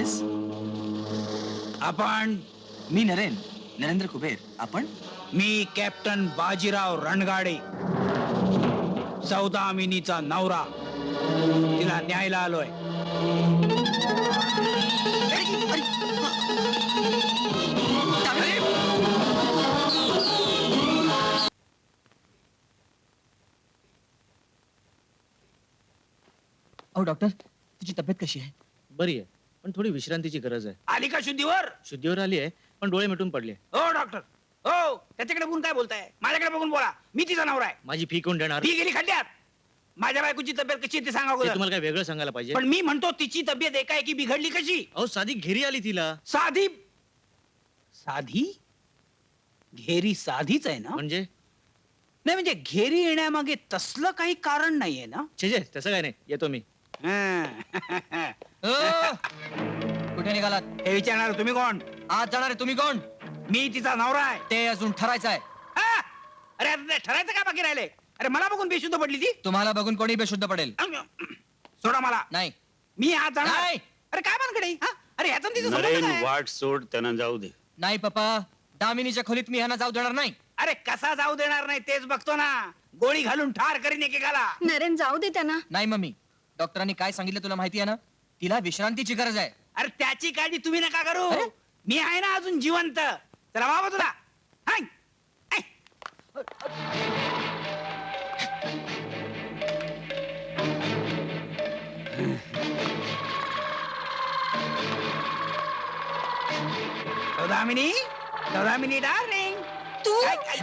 आहेस? आपण? मी नरेंद्र कुबेर. आपण? मी कॅप्टन बाजीराव रणगाडे, सौदामिनीचा नवरा. तिला न्यायला आलोय. अहो डॉक्टर, तुझी तब्येत कशी आहे? बरी आहे, पण थोडी विश्रांतीची गरज आहे. आली का शुद्धीवर? शुद्धीवर आली आहे, पण डोळे मिटून पडले. हो डॉक्टर, हो. त्याच्याकडे बघून काय बोलताय? माझ्याकडे बघून बोला. मी तिचा नवरा आहे. माझी फी कोण देणार? ती गेली खड्ड्यात. माझ्या बायकोची तब्येत कशी आहे ते सांगा ते अगोदर. तुम्हाला काय वेगळं सांगायला पाहिजे? पण मी म्हणतो तिची तब्येत एकाएकी बिघडली कशी? अहो साधी घेरी आली तिला. साधी? साधी? घेरी साधीच आहे ना? म्हणजे नाही म्हणजे घेरी येण्यामागे तसलं काही कारण नाहीये ना? छे तसं काय नाही, येतो मी. कुठे निघालात? हे विचारणार तुम्ही कोण? आज जाणार आहे तुम्ही कोण? मी तिचा नवरा आहे. ते अजून ठरायचं आहे. हा? अरे आता ते ठरायचं काय बाकी राहिले? अरे मला बघून बेशुद्ध पडली ती. तुम्हाला बघून कोणी बेशुद्ध पडेल? सोडा मला. नाही. मी आज जाणार. नाही. अरे काय भानगडे? हा? अरे ह्याचं आणि तिचं संबंध नरेन काय? वाट सोड, त्यांना जाऊ दे. नाही पप्पा, दामिनीच्या खोलीत मी ह्यांना जाऊ देणार नाही. अरे कसा जाऊ देणार नाही तेच बघतो ना. गोळी घालून ठार करीन एकेकाला. नरेन जाऊ दे त्यांना. नाही मम्मी, डॉक्टरांनी काय सांगितलं तुला माहिती आहे ना? तिला विश्रांतीची गरज आहे. अरे त्याची काळजी तुम्ही नका करू. अरे? मी आहे ना अजून जिवंत. चला बाबा तुला. हाय. हाय. सौदामिनी, सौदामिनी डार्लिंग. तू काय- काय-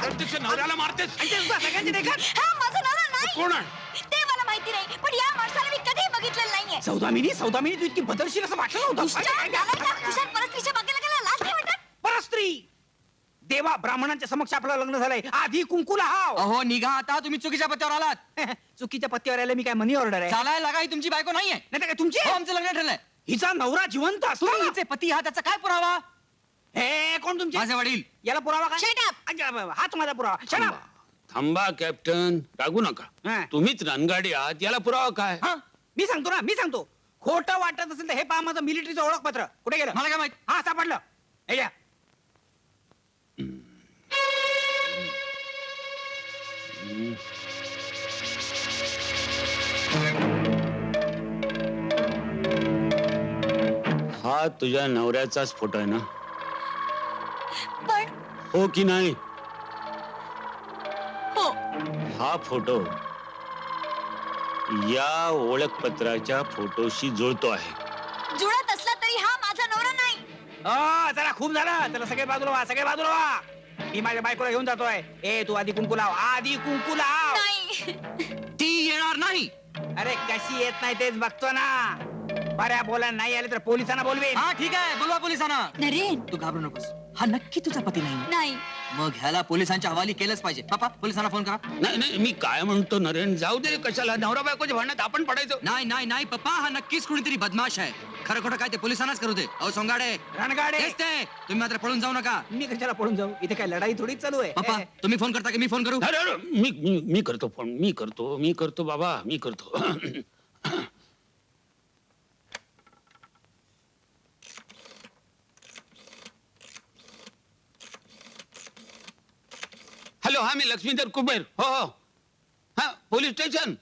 प्रत्यक्ष नवऱ्याला मारतेस? सगळ्यांची देखत. हा माझा नवरा नाही. कोण आहे? ते मला माहिती नाही, पण या माणसाला मी कधीही बघितलेलं नाहीये. सौदामिनी, सौदामिनी तू इतकी बदलशील असं वाटलं दुष्ट, नालायक, नव्हतं. तुझ्या परस्त्रीच्या बागेला गेला, लाज नाही वाटत? परस्त्री देवा ब्राह्मणांच्या समक्ष आपलं लग्न झालंय. आधी कुंकुला हाव. अहो निघा आता, तुम्ही चुकीच्या पत्त्यावर आलात. चुकीच्या पत्त्यावर यायला मी काय मनी ऑर्डर आहे? चालायला लागा, ही तुमची बायको नाहीये. नाही तर काय तुमची? हो, आमचं लग्न ठरलंय. हिचा नवरा जिवंत असतो. तुम्ही हिचे पती हा त्याचा काय पुरावा? हे कोण तुमचे? माझे वडील. याला पुरावा काय? Shut up. अच्छा, हाच माझा पुरावा. Shut up. थांबा कॅप्टन, टाकू नका. हा. तुम्हीच रणगाडी आहात, याला पुरावा काय? हा? मी सांगतो ना, मी सांगतो. खोटं वाटत असेल तर हे पहा माझं मिलिटरीचं ओळखपत्र. कुठे गेलं? मला काय माहित? हा सापडलं. हे घ्या. हा तुझ्या नवऱ्याचाच फोटो आहे ना? पण हो की नाही? हो, हा फोटो या ओळखपत्राच्या फोटोशी जुळतो आहे. जुळत असला तरी हा माझा नवरा नाही. चला खूप झालं. चला सगळे बाजूला व्हा, सगळे बाजूला व्हा. मी माझ्या बायकोला घेऊन जातोय. ए तू आधी कुंकू लाव, आधी कुंकू लाव. नाही. ती येणार नाही. अरे कशी येत नाही तेच बघतो ना. बऱ्या बोला नाही आले तर पोलिसांना बोलवे. हा ठीक आहे, बोलवा पोलिसांना. नरेन तू घाबरू नकोस, हा नक्की तुझा पती नाही. नाही. मग ह्याला पोलिसांच्या हवाली केलंच पाहिजे. पापा, पोलिसांना फोन करा. नाही नाही, मी काय म्हणतो नरेन, जाऊ दे कशाला. नवरा बायकोच्या भांडणात आपण पडायचो? नाही नाही नाही पप्पा, हा नक्कीच कुणीतरी बदमाश आहे. खरं खोटं काय ते पोलिसांनाच करू दे. अहो सोंगाडे, रणगाडे. तेच ते. तुम्ही मात्र पळून जाऊ नका. मी कशाला पळून जाऊ? इथे काय लढाई थोडीच चालू आहे. पप्पा, तुम्ही फोन करता की मी फोन करू? अरे अरे, मी करतो फोन. मी करतो बाबा, मी करतो. हॅलो, हा मी लक्ष्मीधर कुबेर. हो हो, हा पोलीस स्टेशन.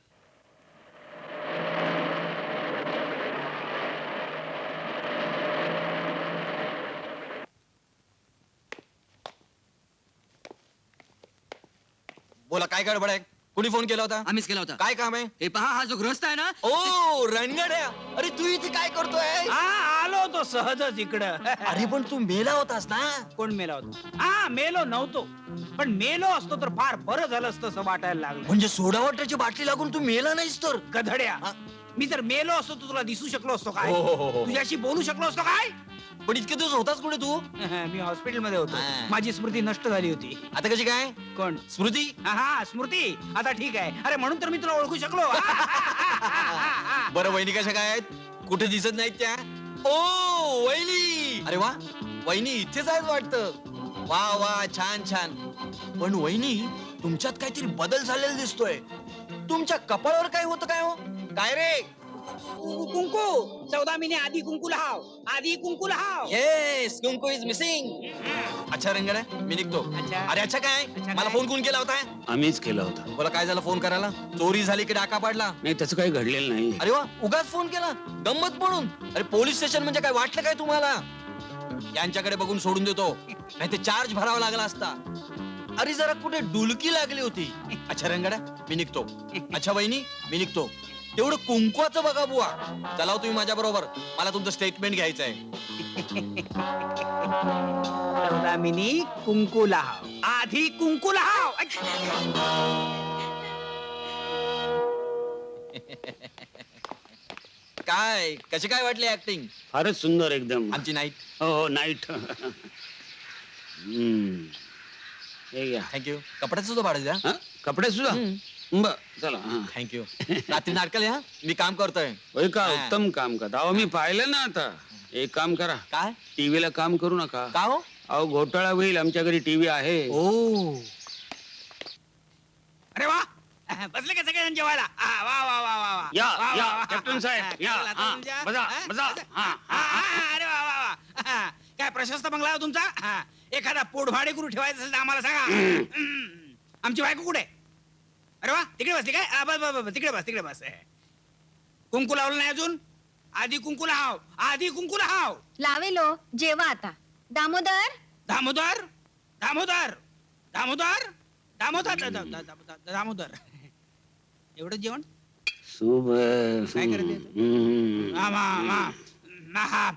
बोला, काय गडबड आहे? कुणी फोन केला होता? आम्हीच केला होता. काय काम आहे? हे पहा, हा जो गृहस्थ आहे ना, ओ रणगड्या, अरे तू इथे काय करतोय? हा आलो तो सहजच इकडं. अरे पण तू मेला होतास ना? कोण मेला होता? हा मेलो नव्हतो, पण मेलो असतो तर फार बरं झालं असतं असं वाटायला लागलं. म्हणजे सोडा वॉटरची बाटली लागून तू मेला नाहीस तर? गधड्या, मी जर मेलो असतो तर तुला दिसू शकलो असतो काय? हो. तुझ्याशी बोलू शकलो असतो काय? पण इतके दिवस होतास कुठे तू? मी हॉस्पिटल मध्ये होतो. हा. माझी स्मृती नष्ट झाली होती. आता कशी काय? कोण? स्मृती? हा स्मृती आता ठीक आहे. अरे म्हणून तर मी तुला ओळखू शकलो. बरं, वहिनी कशा काय आहेत? कुठे दिसत नाहीत त्या? ओ वहिनी, अरे वा, वहिनी इथेच आहेत वाटतं. वा वा, छान छान. पण वहिनी, तुमच्यात काहीतरी बदल झालेला दिसतोय. तुमच्या कपाळावर काय होतं काय हो? काय रे? कुंकू 14 महिने आधी कुंकू लाव, आधी कुंकू लाव. येस, कुंकू इज मिसिंग. अच्छा रंगडे, मी निघतो. अच्छा. अरे अच्छा काय? अच्छा मला काय? फोन कोण केला होता? आम्हीच केला होता. बोला काय झालं फोन करायला? चोरी झाली की डाका पाडला? नाही तसं काही घडलेलं नाही. अरे वा, उगाच फोन केला गंमत म्हणून. अरे पोलीस स्टेशन म्हणजे काय वाटलं काय तुम्हाला? यांच्याकडे बघून सोडून देतो, नाही ते चार्ज भरावा लागला असता. अरे जरा कुठे डुलकी लागली होती. अच्छा रंगड्या, मी निघतो. अच्छा वहिनी, मी निघतो. तेवढं कुंकवाचं बघा बुवा. चला हो तुम्ही माझ्या बरोबर, मला तुमचं स्टेटमेंट घ्यायचं आहे. 14 महिने कुंकू लाव, आधी कुंकू लाव. काय कशी काय वाटली ऍक्टिंग फारच सुंदर एकदम. आमची नाईट? हो नाईट. हे घ्या. थँक्यू. कपड्याचं सुद्धा भाडं द्या. हा? कपडे सुद्धा बर चला. हा. थँक्यू. रात्री नाटकाला या, मी काम करतोय. होय का? हा. उत्तम काम करता. अहो मी पाहिलं ना आता. एक काम करा, काय? टीव्हीला काम करू नका. का हो? अहो घोटाळा होईल. आमच्या घरी टीव्ही आहे. ओ अरे वा, बसले का सगळे जेवायला? वा वा वा वा वा. या, वा, या, वा, वा. कॅप्टन साहेब, काय या, झालं आता हा, तुमच्या? बसा, हा? बसा. हा, अरे वा वा वा. काय प्रशस्त बंगला आहे हो तुमचा? हा. एखादा पोटभाडे करू ठेवायचं असेल तर आम्हाला सांगा. आमची बायको कुठे? अरे वा, तिकडे बसली काय? बस बस बस, तिकडे बस, तिकडे बस. कुंकू लावलं नाही अजून? आधी कुंकू लाव, आधी कुंकू लाव. लावेलो जेवा आता. दामोदर दामोदर दामोदर दामोदर दामोदर दामोदर एवढं जेवण सुबर. काय करते? मा मा मा मा हा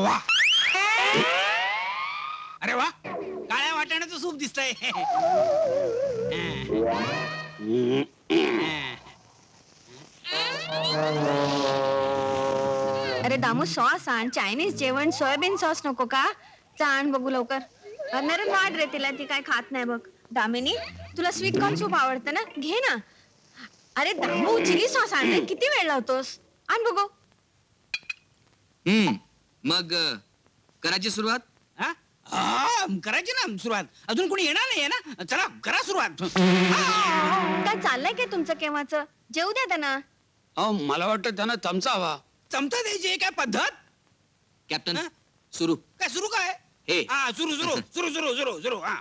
वा. अरे वा, काळ्या वाटाण्याचं सूप दिसतंय. अरे दामू सॉस आण. चायनीज जेवण सोयाबीन सॉस नको का? आण बघू लवकर. नरम वाढ रे तिला, ती काय खात नाही बघ. दामिनी तुला स्वीट कॉर्न सूप आवडतं ना, घे ना. अरे दामू चिली सॉस आण रे. किती वेळ लावतोस? आण बघू. मग करायची सुरुवात? हा? करायची ना सुरुवात. अजून कोणी येणार नाहीये ना? चला करा सुरुवात. काय चाललंय काय तुमचं केव्हाच? जेवू द्या त्यांना. अहो मला वाटतं त्यांना चमचा हवा. चमचा द्यायची काय पद्धत? कॅप्टन हा? सुरू. काय सुरू काय? हे. हा सुरू सुरू सुरू सुरू सुरू सुरू. हा.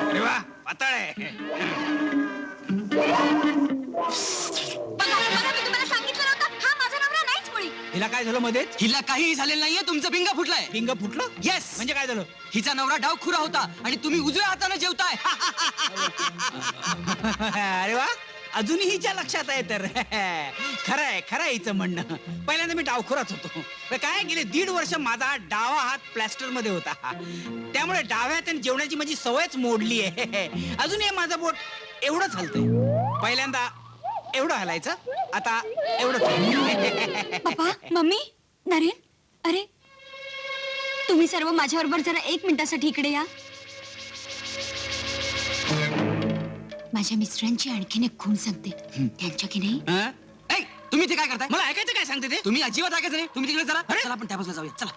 अरे वा, पातळ आहे. बघा बघा, मी तुम्हाला सांगितलं नव्हतं, हा माझा नवरा नाहीच मुळी. हिला काय झालं मध्येच? हिला काहीही झालेलं नाहीये, तुमचं पिंगा फुटलाय. पिंग फुटलं? येस. म्हणजे काय झालं? हिचा नवरा डाव खुरा होता आणि तुम्ही उजव्या हाताने जेवताय. अरे वा, अजूनही हिच्या लक्षात आहे तर. खरंय खरंय हिचं म्हणणं. पहिल्यांदा मी डावखुराच होतो. पण काय गेले 1.5 वर्ष माझा डावा हात प्लॅस्टर मध्ये होता. त्यामुळे डाव्या हाताने जेवणाची माझी सवयच मोडली आहे. अजूनही माझं बोट एवढंच हलतंय. पहिल्यांदा एवढं हलायचं, आता एवढं. पप्पा, मम्मी, नरेन, अरे तुम्ही सर्व माझ्याबरोबर जरा 1 मिनिटासाठी इकडे या. माझ्या मिस्टरांची आणखीन एक खूण सांगते. त्यांच्या की नाही हा? ऐ, तुम्ही ते काय करताय? मला ऐकायचं काय सांगते ते? तुम्ही अजिबात ऐकायचं नाही. तुम्ही तिकडे चला. अरे? चला आपण त्या बाजूला जाऊया. चला.